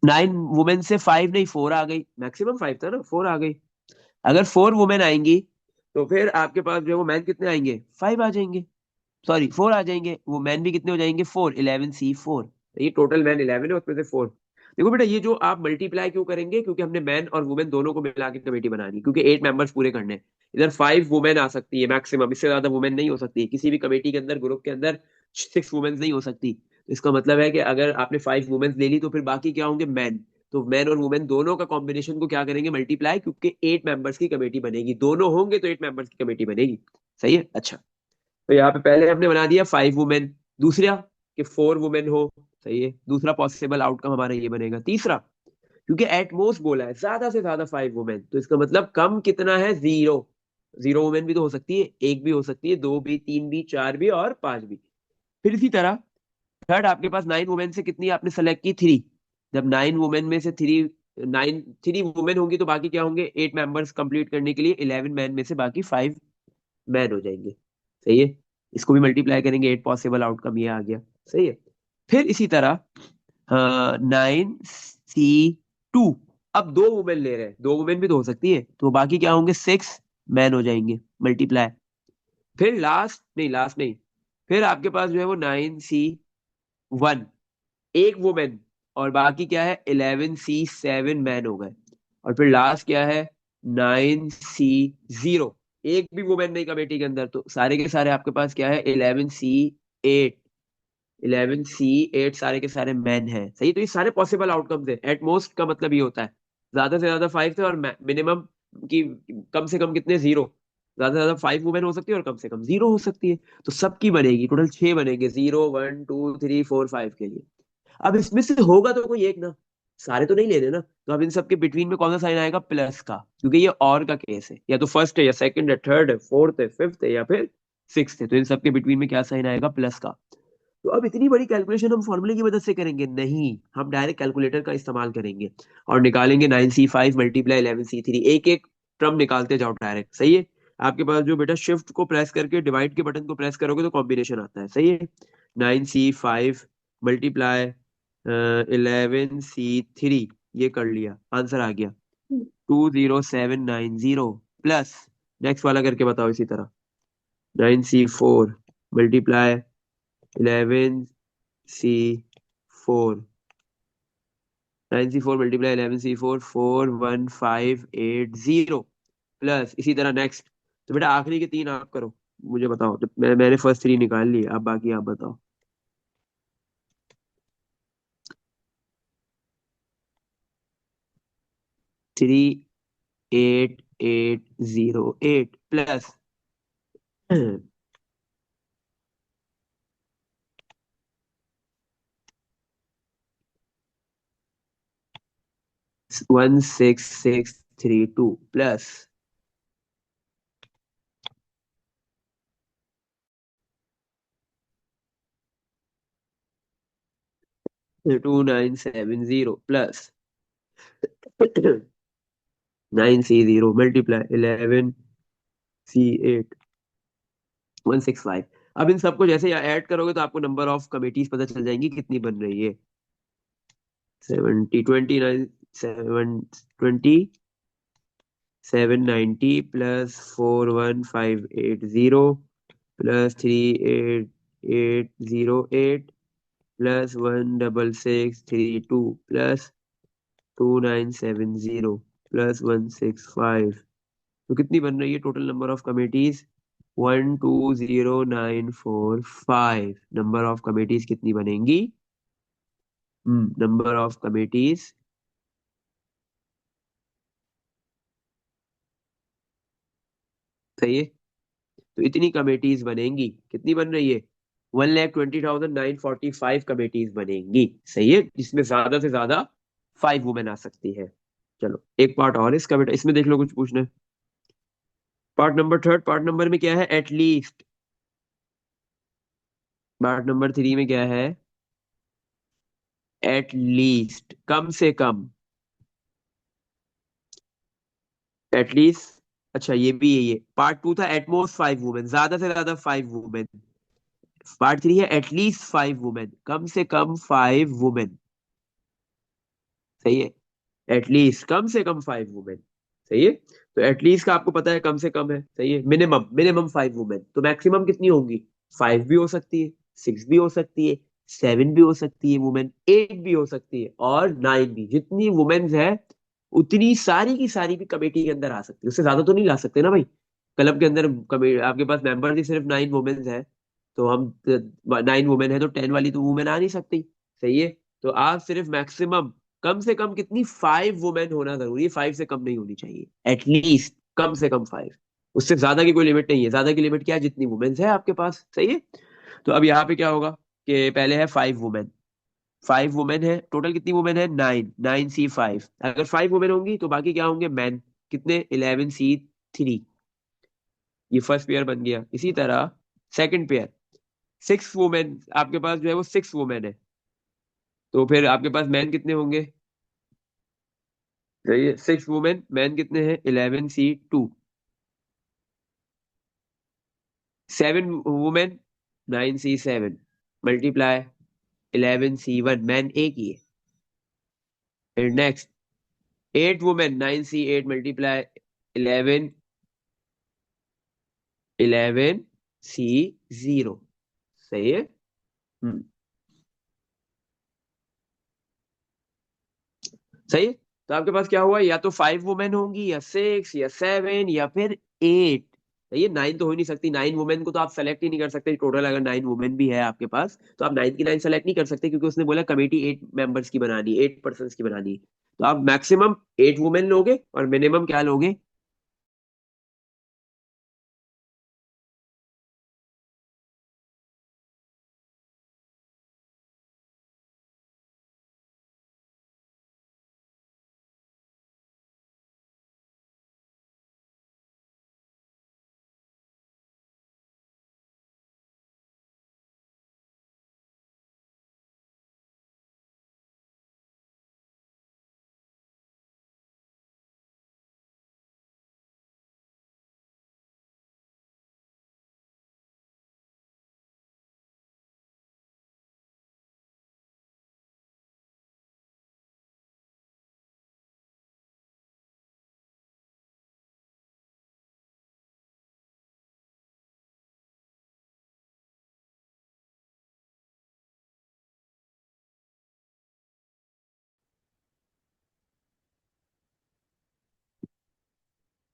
9 वुमेन से 5 नहीं, 4 आ गई, मैक्सिमम 5 था ना, 4 आ गई। अगर 4 वुमेन आएंगी तो फिर आपके पास जो है वो मैन कितने आएंगे, 5 आ जाएंगे। सॉरी, 4 आ जाएंगे, वो मैन भी कितने हो जाएंगे, 4, 11 C 4। ये टोटल मैन 11 है, उसमें से 4। देखो बेटा, ये जो आप मल्टीप्लाई क्यों करेंगे, क्योंकि हमने मैन और वुमेन दोनों को मिला के कमेटी बनानी है, क्योंकि 8 मेंबर्स पूरे करने हैं। इधर 5 वुमेन आ सकती है मैक्सिमम, इससे ज्यादा वुमेन नहीं हो सकती किसी भी कमेटी के अंदर, ग्रुप के अंदर 6 वुमेन नहीं हो सकती। तो इसका मतलब है कि अगर आपने 5 वुमेन ले ली तो फिर बाकी क्या होंगे, मैन। तो मैन और वुमेन दोनों का कॉम्बिनेशन को क्या करेंगे, मल्टीप्लाई, क्योंकि 8 मेंबर्स की कमेटी बनेगी, दोनों होंगे तो 8 मेंबर्स की कमेटी बनेगी। सही है। अच्छा, तो यहाँ पे पहले हमने बना दिया 5 वुमेन। दूसरा, कि 4 वुमेन हो। सही है। दूसरा पॉसिबल आउटकम हमारा ये बनेगा। तीसरा, क्योंकि एट मोस्ट बोला है, ज्यादा से ज्यादा 5 वुमेन, तो इसका मतलब कम कितना है, 0। 0 वुमेन भी तो हो सकती है, एक भी हो सकती है, दो भी, तीन भी, चार भी और पांच भी। फिर इसी तरह थर्ड, आपके पास 9 वुमेन से कितनी आपने सेलेक्ट की, 3। जब 9 वुमेन में से 3 वुमेन होंगी तो बाकी क्या होंगे, 8 मेंबर्स कंप्लीट करने के लिए 11 मैन में से बाकी 5 मैन हो जाएंगे। सही है। इसको भी मल्टीप्लाई करेंगे, 8 पॉसिबल आउटकम ये आ गया। सही है। फिर इसी तरह 9C2, अब 2 वुमेन ले रहे हैं, 2 वुमेन भी तो हो सकती है, तो बाकी क्या होंगे, 6 मैन हो जाएंगे, मल्टीप्लाई। फिर लास्ट नहीं, फिर आपके पास जो है वो 9C1, एक वुमेन, और बाकी क्या है, 11C7 मैन हो गए। और फिर लास्ट क्या है, 9C0, एक भी वुमेन नहीं कमेटी के अंदर, तो सारे के सारे आपके पास क्या है, 11C8। 11C8 सारे के सारे मैन हैं। सही। तो ये सारे पॉसिबल आउटकम्स है। एट मोस्ट का मतलब ये होता है ज्यादा से ज्यादा 5 थे, और मिनिमम की कम से कम कितने, 0। ज्यादा से ज्यादा 5 वुमेन हो सकती है और कम से कम 0 हो सकती है। तो सबकी बनेगी, टोटल 6 बनेंगे, 0, 1, 2, 3, 4, 5 के लिए। अब इसमें से होगा तो कोई एक ना, सारे तो नहीं ले रहे ना, तो अब इन सबके बिटवीन में कौन सा साइन आएगा, प्लस का, क्योंकि ये और का केस है, या तो फर्स्ट है या सेकंड है, थर्ड है, फोर्थ है, फिफ्थ है, या फिर सिक्स्थ है, तो इन सबके बिटवीन में क्या साइन आएगा, प्लस का। तो अब इतनी बड़ी कैलकुलेशन हम फॉर्मूले की मदद से करेंगे नहीं, हम डायरेक्ट कैलकुलेटर का इस्तेमाल करेंगे और निकालेंगे 9C5 × 11C3, एक एक टर्म निकालते जाओ डायरेक्ट। सही है। आपके पास जो बेटा शिफ्ट को प्रेस करके डिवाइड के बटन को प्रेस करोगे तो कॉम्बिनेशन आता है। सही है। 9C5 × 11C3, ये कर लिया, आंसर आ गया 20790 प्लस, नेक्स्ट वाला करके बताओ इसी तरह, 9C4 × 11C4, 9C4 × 11C4, 41580 plus इसी तरह नेक्स्ट। तो बेटा आखिरी के तीन आप करो, मुझे बताओ। तो मैंने फर्स्ट 3 निकाल लिए, अब बाकी आप बताओ। 38808 plus 16632 plus 2970 plus 9C0 multiply 11C8 165। अब इन सबको जैसे ऐड करोगे तो आपको नंबर ऑफ कमेटीज पता चल जाएंगी कितनी बन रही है। 29 790 plus 41580 plus 38808 plus 16632 plus 2970 plus 165। तो कितनी बन रही है total number of committees, 120945। Number of committees कितनी बनेंगी, नंबर ऑफ कमेटीज, सही है। तो इतनी कमेटीज बनेंगी, कितनी बन रही है, 1,20,945 कमेटीज बनेंगी। सही है, जिसमें ज्यादा से ज्यादा 5 वुमेन आ सकती है। चलो एक पार्ट और इसका बेटा, इसमें देख लो कुछ पूछना है। Part number third, part number में क्या है, एटलीस्ट। पार्ट नंबर 3 में क्या है, एटलीस्ट, कम से कम, एटलीस्ट। अच्छा ये भी है, ये पार्ट 2 था एटमोस्ट 5 वुमेन, ज्यादा से ज्यादा 5 वुमेन। पार्ट 3 है एटलीस्ट 5 वुमेन, कम से कम 5 वुमेन। सही है। एटलीस्ट कम से कम 5 वुमेन। सही है। तो एटलीस्ट का आपको पता है कम से कम है। सही है। मिनिमम मिनिमम 5 वुमेन, तो मैक्सिमम कितनी होंगी, 5 भी हो सकती है, 6 भी हो सकती है, 7 भी हो सकती है वुमेन, 8 भी हो सकती है, और 9 भी। जितनी वुमेन्स है उतनी सारी की सारी भी कमेटी के अंदर आ सकती है। उससे ज्यादा तो नहीं ला सकते ना भाई। क्लब के अंदर आपके पास मेंबर्स ही सिर्फ 9 वुमेन्स है, तो हम 9 वुमेन है तो 10 वाली तो वुमेन आ नहीं सकती। सही है। तो आप सिर्फ मैक्सिमम, कम से कम कितनी, 5 वुमेन होना जरूरी है, 5 से कम नहीं होनी चाहिए एटलीस्ट, कम से कम 5। उससे ज्यादा की कोई लिमिट नहीं है। ज्यादा की लिमिट क्या है, जितनी वुमेन्स है आपके पास। सही है। तो अब यहाँ पे क्या होगा कि पहले है 5 वुमेन। 5 वुमेन है, टोटल कितनी वुमेन है, 9, 9C5। अगर 5 वुमेन होंगी तो बाकी क्या होंगे, मैन। कितने, 11C3। ये फर्स्ट पेयर बन गया। इसी तरह सेकंड पेयर, 6 वुमेन आपके पास जो है वो 6 वुमेन है, तो फिर आपके पास मैन कितने होंगे। सही है, 6 वुमेन, मैन कितने हैं, 11C2। 7 women, 9C7 multiply 11C1, man एक ही है। फिर next, 8 women, 9C8 multiply 11C0। सही है। हम्म। सही है। तो आपके पास क्या हुआ, या तो 5 वुमेन होंगी, या 6, या 7, या फिर 8। ये 9 तो हो ही नहीं सकती। 9 वुमेन को तो आप सेलेक्ट ही नहीं कर सकते। टोटल अगर 9 वुमेन भी है आपके पास तो आप 9 की 9 सेलेक्ट नहीं कर सकते, क्योंकि उसने बोला कमेटी 8 मेंबर्स की बनानी, 8 पर्सन की बनानी। तो आप मैक्सिमम 8 वुमेन लोगे और मिनिमम क्या लोगे।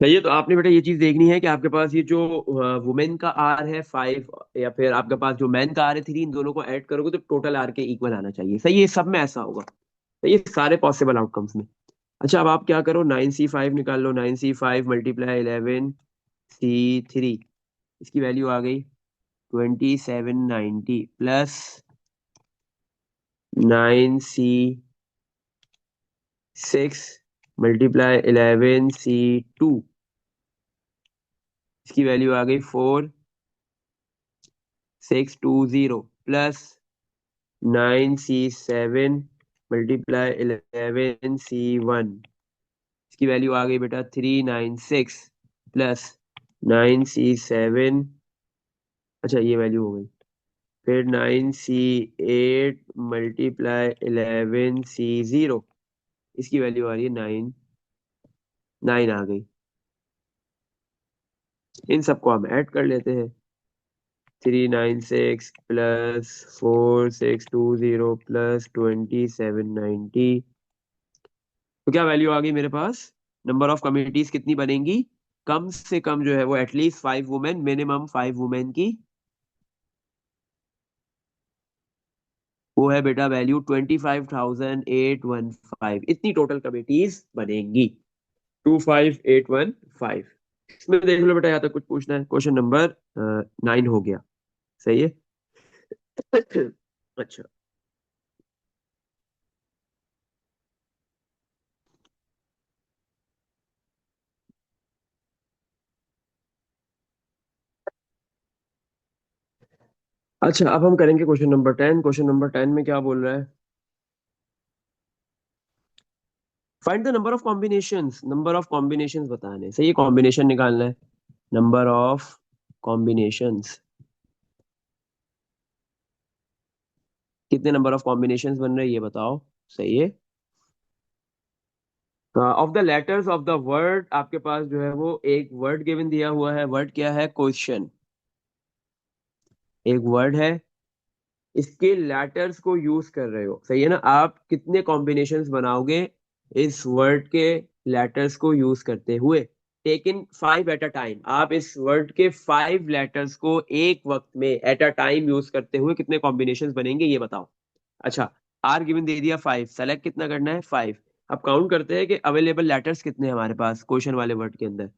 सही है। तो आपने बेटा ये चीज देखनी है कि आपके पास ये जो वुमेन का आर है 5, या फिर आपके पास जो मैन का आर है 3, इन दोनों को ऐड करोगे तो टोटल आर के इक्वल आना चाहिए। सही है, सब में ऐसा होगा। तो ये सारे पॉसिबल आउटकम्स में। अच्छा, अब आप क्या करो, 9C5 निकाल लो। 9C5 मल्टीप्लाई 11C3, इसकी वैल्यू आ गई 2790, प्लस 9C6 मल्टीप्लाई 11C2, इसकी वैल्यू आ गई 4620, प्लस 9C7 मल्टीप्लाई 11C1, इसकी वैल्यू आ गई बेटा 396, प्लस 9C7, अच्छा ये वैल्यू हो गई। फिर 9C8 मल्टीप्लाई 11C0, इसकी वैल्यू आ रही है 9, 9 आ गई। इन सबको हम ऐड कर लेते हैं। 396 प्लस 4620 प्लस 2790, तो क्या वैल्यू आ गई मेरे पास, नंबर ऑफ कम्युनिटीज कितनी बनेंगी, कम से कम जो है वो एटलीस्ट 5 वुमेन, मिनिमम 5 वुमेन की, वो है बेटा वैल्यू 25,815। इतनी टोटल कमिटीज बनेंगी, 25,815। इसमें देख लो बेटा, यहाँ तक कुछ पूछना है, क्वेश्चन नंबर 9 हो गया। सही है। अच्छा। अच्छा, अब हम करेंगे क्वेश्चन नंबर 10। क्वेश्चन नंबर 10 में क्या बोल रहा है, find the number of combinations. Number of combinations बताने, सही है, कॉम्बिनेशन निकालना है। नंबर ऑफ कॉम्बिनेशंस, कितने नंबर ऑफ कॉम्बिनेशंस बन रहे हैं ये बताओ। सही है। Of the letters of the word, आपके पास जो है वो एक वर्ड गिवन दिया हुआ है। वर्ड क्या है, क्वेश्चन। एक वर्ड है, इसके लेटर्स को यूज कर रहे हो, सही है ना। आप कितने कॉम्बिनेशंस बनाओगे इस वर्ड के लेटर्स को यूज करते हुए? टेकिन 5 एट अ टाइम, आप इस वर्ड के 5 लेटर्स को एक वक्त में एट अ टाइम यूज करते हुए कितने कॉम्बिनेशंस बनेंगे ये बताओ। अच्छा, आर गिवन दे दिया 5, सेलेक्ट कितना करना है 5। अब काउंट करते हैं कि अवेलेबल लेटर्स कितने हैं हमारे पास क्वेश्चन वाले वर्ड के अंदर।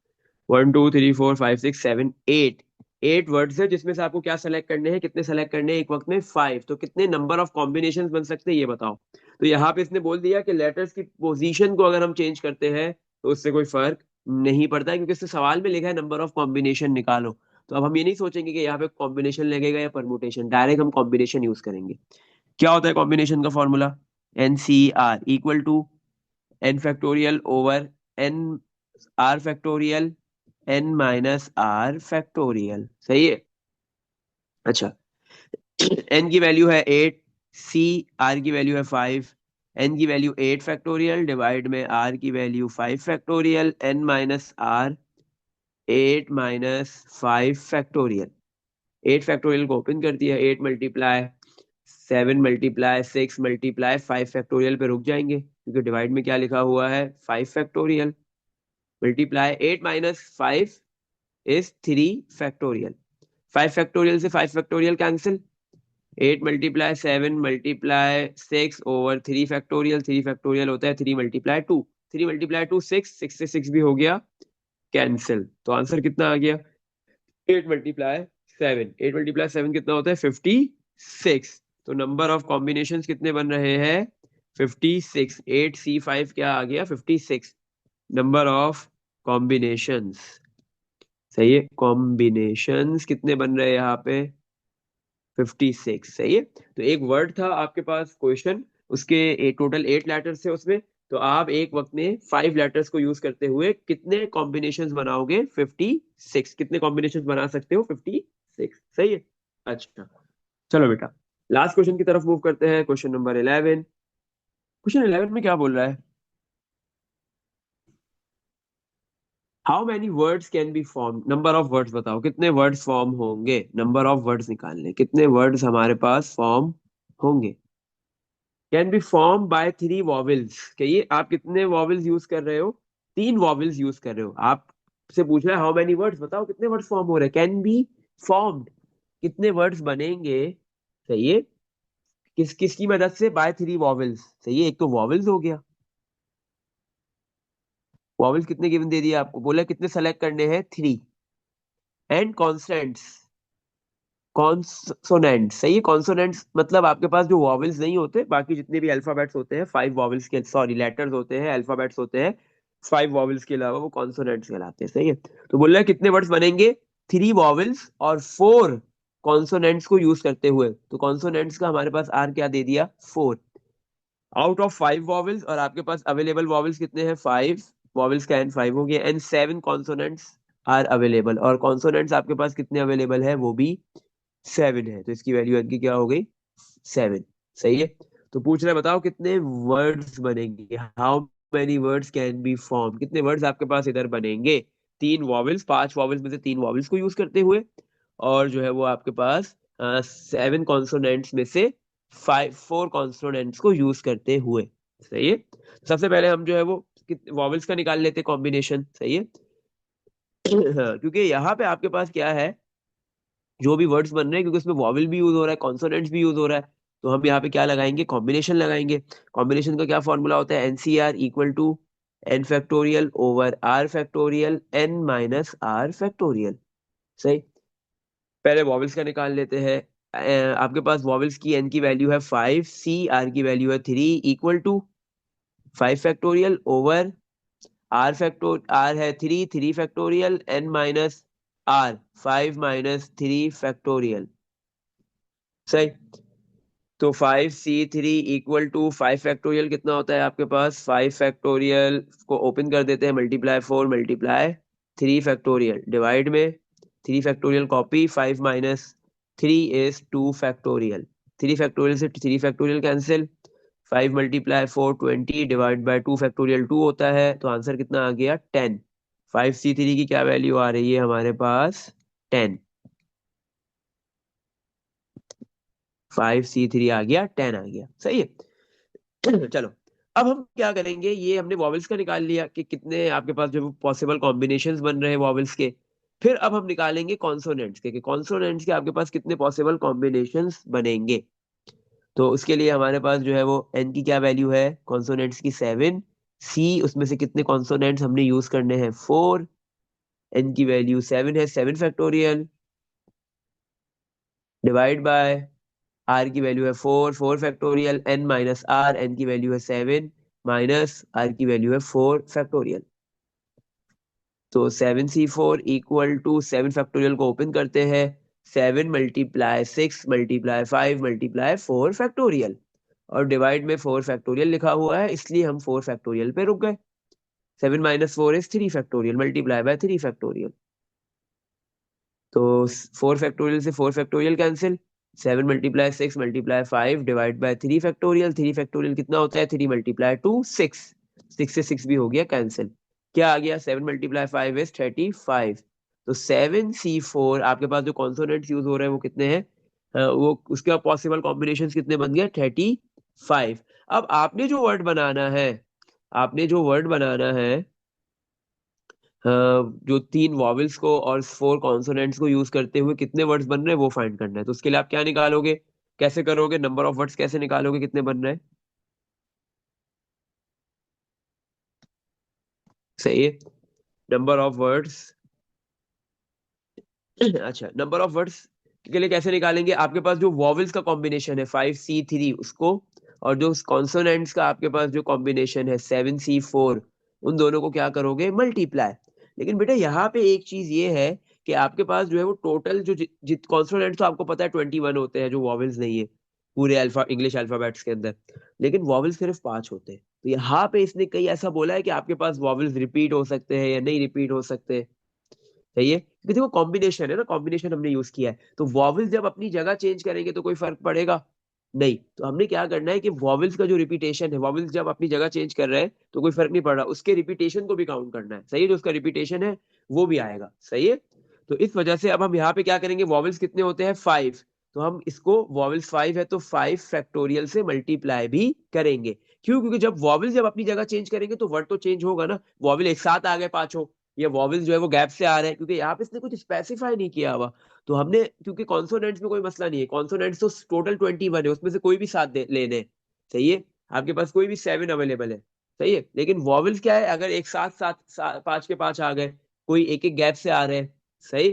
1 2 3 4 5 6 7 8। 8 वर्ड्स है जिसमें से आपको क्या सेलेक्ट करने हैं, कितने सेलेक्ट करने हैं एक वक्त में 5। तो कितने नंबर ऑफ कॉम्बिनेशन बन सकते हैं ये बताओ। तो यहाँ पे इसने बोल दिया कि लेटर्स की पोजीशन को अगर हम चेंज करते हैं तो उससे कोई फर्क नहीं पड़ता है, क्योंकि इससे सवाल में लिखा है नंबर ऑफ कॉम्बिनेशन निकालो। तो अब हम ये नहीं सोचेंगे कि यहाँ पे कॉम्बिनेशन लगेगा या परमुटेशन, डायरेक्ट हम कॉम्बिनेशन यूज करेंगे। क्या होता है कॉम्बिनेशन का formula? NCR equal to n factorial over n r factorial n minus r factorial, सही है। अच्छा, n की वैल्यू है 8, सी आर की वैल्यू है 5। n की वैल्यू 8 फैक्टोरियल डिवाइड में r की value 5 factorial, n minus r 8 minus 5 factorial. 8 factorial को ओपन कर दिया, 8 मल्टीप्लाई 7 मल्टीप्लाई 6 मल्टीप्लाई 5 फैक्टोरियल पे रुक जाएंगे, क्योंकि डिवाइड में क्या लिखा हुआ है 5 factorial. Multiply 8 minus 5 is 3 factorial. 5 factorial से 5 factorial cancel. 8 multiply 7 multiply 6 over 3 factorial. 3 factorial होता है 3 मल्टीप्लाई 2। 3 मल्टीप्लाई 2 6, 6 से 6 भी हो गया कैंसिल। तो आंसर कितना आ गया? 8 मल्टीप्लाई 7। 8 मल्टीप्लाई 7 कितना होता है 56। तो नंबर ऑफ कॉम्बिनेशंस कितने बन रहे हैं 56। 8C5 क्या आ गया 56 नंबर ऑफ कॉम्बिनेशंस। सही है, कॉम्बिनेशंस कितने बन रहे हैं यहाँ पे 56, सही है। तो एक वर्ड था आपके पास क्वेश्चन, उसके टोटल 8 लेटर्स थे उसमें। तो आप एक वक्त में 5 लेटर्स को यूज करते हुए कितने कॉम्बिनेशंस बनाओगे 56। कितने कॉम्बिनेशंस बना सकते हो 56, सही है। अच्छा, चलो बेटा लास्ट क्वेश्चन की तरफ मूव करते हैं, क्वेश्चन नंबर 11। क्वेश्चन 11 में क्या बोल रहा है? How many words can be form, number of words बताओ कितने वर्ड्स फॉर्म होंगे। नंबर ऑफ वर्ड्स निकालने, कितने वर्ड्स हमारे पास फॉर्म होंगे। Can be form by 3 vowels. कहिए आप कितने वॉवेल्स यूज कर रहे हो? 3 वॉवेल्स यूज कर रहे हो। आपसे पूछ रहा है हाउ मेनी वर्ड्स, बताओ कितने वर्ड्स फॉर्म हो रहे हैं। कैन बी फॉर्म्ड, कितने वर्ड्स बनेंगे, सही है, किस किसकी मदद से, बाय 3 वॉवेल्स, सही है। एक तो वॉवेल्स हो गया, वॉवेल्स कितने गिवन दे दिया आपको, बोला कितने सेलेक्ट करने हैं 3। एंड कॉन्सोनेंट्स, कॉन्सोनेंट्स, सही है। कॉन्सोनेंट्स मतलब आपके पास जो वॉवेल्स नहीं होते, बाकी जितने भी अल्फाबेट्स होते हैं 5 वॉवेल्स के, सॉरी लेटर्स होते हैं, अल्फाबेट्स होते हैं 5 वॉवेल्स के अलावा, वो कॉन्सोनेंट्स कहलाते हैं, सही है। तो बोल रहा है कितने वर्ड्स बनेंगे 3 वॉवेल्स और 4 कॉन्सोनेंट्स को यूज करते हुए। तो कॉन्सोनेंट्स का हमारे पास आर क्या दे दिया 4 आउट ऑफ 5 वॉवेल्स, और आपके पास अवेलेबल वॉवेल्स कितने हैं 5। वॉवेल्स का एन 5 हो गया, एंड 7 कॉन्सोनेंट्स आर अवेलेबल, और कॉन्सोनेंट्स आपके पास कितने अवेलेबल है वो भी 7 है। तो इसकी वैल्यू इनकी क्या हो गई 7, सही है। तो पूछ रहे बताओ कितने वर्ड्स बनेंगे, how many words can be form, कितने वर्ड्स आपके पास इधर बनेंगे। 3 वॉवेल्स, 5 वॉवेल्स में से 3 वॉवेल्स को यूज करते हुए, और जो है वो आपके पास 7 कॉन्सोनेंट्स में से 4 कॉन्सोनेंट्स को यूज करते हुए, सही है। सबसे पहले हम जो है वो वॉवेल्स का निकाल लेते कॉम्बिनेशन, सही है। हाँ, क्योंकि यहाँ पे आपके पास क्या है, जो भी वर्ड्स बन रहे हैं, क्योंकि उसमें वॉवेल भी यूज हो रहा है, कॉन्सोनेंट्स भी यूज हो रहा है, तो हम यहाँ पे क्या लगाएंगे कॉम्बिनेशन लगाएंगे। कॉम्बिनेशन का क्या फॉर्मूला होता है NCR equal to n factorial over r factorial n minus r factorial, सही। पहले वॉवेल्स का निकाल लेते हैं। आपके पास वॉवेल्स की n की वैल्यू है 5, c r की वैल्यू है 3 equal to 5 factorial over r है 3, 3 factorial n minus r 5 minus 3 factorial, सही। तो 5C3 इक्वल टू 5 फैक्टोरियल कितना होता है आपके पास, 5 फैक्टोरियल को ओपन कर देते हैं, मल्टीप्लाई 4 मल्टीप्लाई 3 फैक्टोरियल डिवाइड में 3 factorial copy, 5 minus 3 is 2 factorial. 3 factorial से 3 factorial cancel, 5 multiply 4 20 divide by 2 factorial 2 होता है, तो आंसर कितना आ गया 10। 5C3 की क्या वैल्यू आ रही है हमारे पास 10। 5C3 आ गया, 10 आ गया, सही है। चलो, अब हम क्या करेंगे, ये हमने वॉवल्स का निकाल लिया कि कितने आपके पास जो पॉसिबल कॉम्बिनेशंस बन रहे हैं वॉवल्स के। फिर अब हम निकालेंगे कॉन्सोनेंट्स के, कि कॉन्सोनेंट्स के आपके पास कितने पॉसिबल कॉम्बिनेशंस बनेंगे। तो उसके लिए हमारे पास जो है वो एन की क्या वैल्यू है, कॉन्सोनेंट्स की 7, सी उसमें से कितने कॉन्सोनेंट्स हमने यूज करने हैं 4, एन की वैल्यू 7 है, 7 फैक्टोरियल डिवाइड बाय आर की वैल्यू है 4, 4 factorial, n minus r, n की वैल्यू है 7 माइनस आर की वैल्यू है 4 फैक्टोरियल। तो 7C4 = 7 फैक्टोरियल को ओपन करते हैं, 7 × 6 × 5 × 4 फैक्टोरियल, और डिवाइड में 4 फैक्टोरियल लिखा हुआ है, इसलिए हम 4 फैक्टोरियल पे रुक गए। 7 - 4 = 3 फैक्टोरियल, मल्टीप्लाई बाय 3 फैक्टोरियल। तो 4 फैक्टोरियल से 4 factorial cancel, 7 × 6 × 5 divide by 3 factorial, 3 factorial कितना होता है, 3 × 2 6, 6 से 6 भी हो गया कैंसिल। क्या आ गया, 7 × 5 = 35। तो 7C4 आपके पास जो कॉन्सोनेंट्स यूज हो रहे हैं वो कितने हैं, वो उसके पॉसिबल कॉम्बिनेशन कितने बन गए, 35। अब आपने जो वर्ड बनाना है, आपने जो वर्ड बनाना है, जो 3 वॉवल्स को और 4 कॉन्सोनेंट्स को यूज करते हुए कितने वर्ड्स बन रहे हैं वो फाइंड करना है। तो उसके लिए आप क्या निकालोगे, कैसे करोगे, नंबर ऑफ वर्ड्स कैसे निकालोगे, कितने बन रहे हैं। सही है, नंबर ऑफ वर्ड्स। अच्छा, नंबर ऑफ वर्ड्स के लिए कैसे निकालेंगे, आपके पास जो वॉवल्स का कॉम्बिनेशन है 5C3 उसको, और जो कॉन्सोनेंट्स का आपके पास जो कॉम्बिनेशन है 7C4, उन दोनों को क्या करोगे, मल्टीप्लाई। लेकिन बेटा यहाँ पे एक चीज ये है कि आपके पास जो है वो टोटल जो जित कॉन्सोनेंट्स तो आपको पता है 21 होते हैं जो वॉवल्स नहीं है पूरे अल्फा इंग्लिश अल्फाबेट्स के अंदर, लेकिन वॉवल्स सिर्फ 5 होते हैं। तो यहाँ पे इसने कई ऐसा बोला है कि आपके पास वॉवल्स रिपीट हो सकते हैं या नहीं रिपीट हो सकते। सही है, क्योंकि देखो कॉम्बिनेशन है ना, कॉम्बिनेशन हमने यूज किया है, तो वॉवल्स जब अपनी जगह चेंज करेंगे तो कोई फर्क पड़ेगा नहीं। तो हमने क्या करना है कि वॉवल्स का जो रिपीटेशन है, वॉवल्स जब अपनी जगह चेंज कर रहे हैं तो कोई फर्क नहीं पड़ रहा, उसके रिपीटेशन को भी काउंट करना है। सही है, जो उसका रिपीटेशन है वो भी आएगा। सही है, तो इस वजह से अब हम यहाँ पे क्या करेंगे, वॉवल्स कितने होते हैं 5, तो हम इसको वॉवल्स 5 है तो 5 फैक्टोरियल से मल्टीप्लाई भी करेंगे। क्यों, क्योंकि जब वॉवल्स जब अपनी जगह चेंज करेंगे तो वर्ड तो चेंज होगा ना, वॉवल एक साथ आ गए पांचों, ये वॉवल्स जो है वो गैप से आ रहे हैं, क्योंकि यहाँ पे इसने कुछ स्पेसिफाई नहीं किया हुआ। तो हमने, क्योंकि कॉन्सोनेंट्स में कोई मसला नहीं है, कॉन्सोनेंट्स तो टोटल 21 है, उसमें से कोई भी साथ लेने हैं। सही है, आपके पास कोई भी 7 अवेलेबल है। सही है, लेकिन वॉवल्स क्या है, अगर एक साथ साथ 5 के 5 आ गए, कोई एक एक गैप से आ रहे हैं। सही,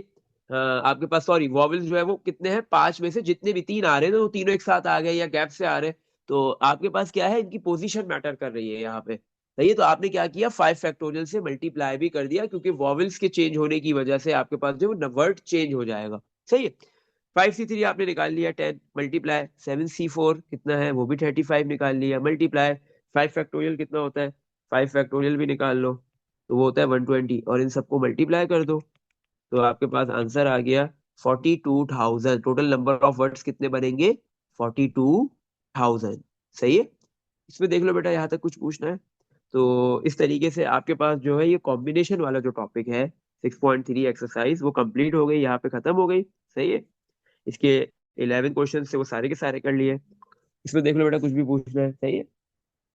आपके पास सॉरी वॉवल्स जो है वो कितने हैं, 5 में से जितने भी 3 आ रहे हैं तो वो तीनों एक साथ आ गए या गैप से आ रहे हैं। तो आपके पास क्या है, इनकी पोजीशन मैटर कर रही है यहाँ पे। सही है, तो आपने क्या किया, 5 फैक्टोरियल से मल्टीप्लाई भी कर दिया, क्योंकि वॉवल्स के चेंज होने की वजह से आपके पास जो वर्ड चेंज हो जाएगा। सही है, 5C3 आपने निकाल लिया 10, मल्टीप्लाई 7C4 कितना है वो भी 35 निकाल लिया, मल्टीप्लाई 5 फैक्टोरियल कितना होता है, 5 फैक्टोरियल भी निकाल लो, तो वो होता है 120, और इन सबको मल्टीप्लाई कर दो, तो आपके पास आंसर आ गया 42,000। टोटल नंबर ऑफ वर्ड्स कितने बनेंगे, 42,000। सही है, इसमें देख लो बेटा, यहाँ तक कुछ पूछना है। तो इस तरीके से आपके पास जो है ये कॉम्बिनेशन वाला जो टॉपिक है 6.3 एक्सरसाइज वो कंप्लीट हो गई, यहाँ पे खत्म हो गई। सही है, इसके 11 क्वेश्चन से वो सारे के सारे कर लिए। इसमें देख लो बेटा, कुछ भी पूछना है। सही है।